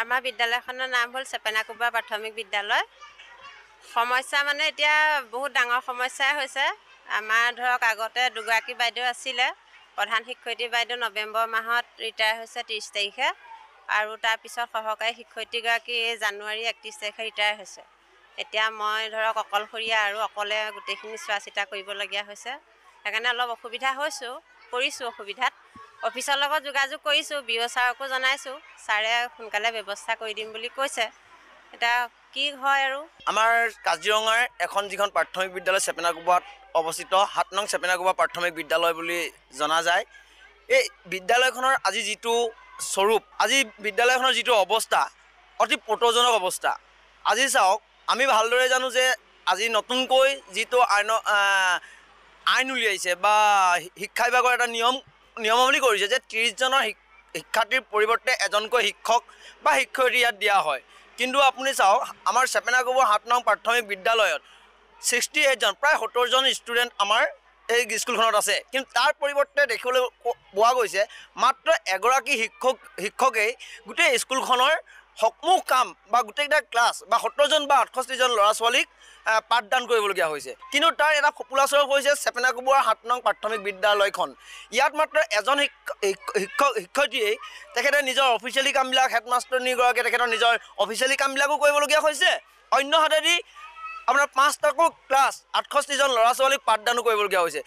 আমাৰ বিদ্যালয়খনৰ নাম হ'ল চেপেনাকুবা প্ৰাথমিক বিদ্যালয়। সমস্যা মানে এতিয়া বহুত ডাঙৰ সমস্যাই হৈছে। আমাৰ ধৰক আগতে দুগৰাকী বাইদেউ আছিলে। প্ৰধান শিক্ষয়িত্ৰী বাইদেউ নৱেম্বৰ মাহত ৰিটায়াৰ হৈছে 30 তাৰিখে, আৰু তাৰপিছত সহকাৰী শিক্ষয়িত্ৰীগৰাকী জানুৱাৰী 31 তাৰিখে ৰিটায়াৰ হৈছে। এতিয়া মই ধৰক অকলশৰীয়া আৰু অকলে গোটেইখিনি চোৱা চিতা কৰিবলগীয়া হৈছে। সেইকাৰণে অলপ অসুবিধা কৰিছোঁ অসুবিধাত। অফিচৰ লগত যোগাযোগ কৰিছোঁ, বিঅ' ছাৰকো জনাইছোঁ। ছাৰে সোনকালে ব্যৱস্থা কৰি দিম বুলি কৈছে। এতিয়া কি হয় আৰু। আমাৰ কাজিৰঙাৰ এখন যিখন প্ৰাথমিক বিদ্যালয় চেপেনাকুবাত অৱস্থিত 7 নং চেপেনাকুবা প্ৰাথমিক বিদ্যালয় বুলি জনা যায়। এই বিদ্যালয়খনৰ আজি যিটো স্বৰূপ, আজি বিদ্যালয়খনৰ যিটো অৱস্থা, অতি পতজনক অৱস্থা। আজি চাওক, আমি ভালদৰে জানো যে আজি নতুনকৈ যিটো আইন উলিয়াইছে বা শিক্ষা বিভাগৰ এটা নিয়মাৱলী কৰিছে যে 30জনৰ শিক্ষাৰ্থীৰ পৰিৱৰ্তে এজনকৈ শিক্ষক বা শিক্ষয়িত্ৰী ইয়াত দিয়া হয়। কিন্তু আপুনি চাওক, আমাৰ চেপেনাকুবা 7 নং প্ৰাথমিক বিদ্যালয়ত 68জন, প্ৰায় 70জন ষ্টুডেণ্ট আমাৰ এই স্কুলখনত আছে। কিন্তু তাৰ পৰিৱৰ্তে দেখিবলৈ পোৱা গৈছে মাত্ৰ এগৰাকী শিক্ষকেই গোটেই স্কুলখনৰ সমূহ কাম বা গোটেইকেইটা ক্লাছ বা 70জন বা 68জন ল'ৰা ছোৱালীক পাঠদান কৰিবলগীয়া হৈছে। কিন্তু তাৰ এটা ফপোলা স্বৰূপ হৈছে চেপেনাকুবাৰ 7 নং প্ৰাথমিক বিদ্যালয়খন। ইয়াত মাত্ৰ এজন শিক্ষয়িত্ৰীয়ে তেখেতে নিজৰ অফিচিয়েলি কামবিলাক, হেডমাষ্টৰণীগৰাকীয়ে তেখেতৰ নিজৰ অফিচিয়েলি কামবিলাকো কৰিবলগীয়া হৈছে। অন্য হাতেদি আপোনাৰ 5টাকৈ ক্লাছ 68জন ল'ৰা ছোৱালীক পাঠদানো কৰিবলগীয়া হৈছে।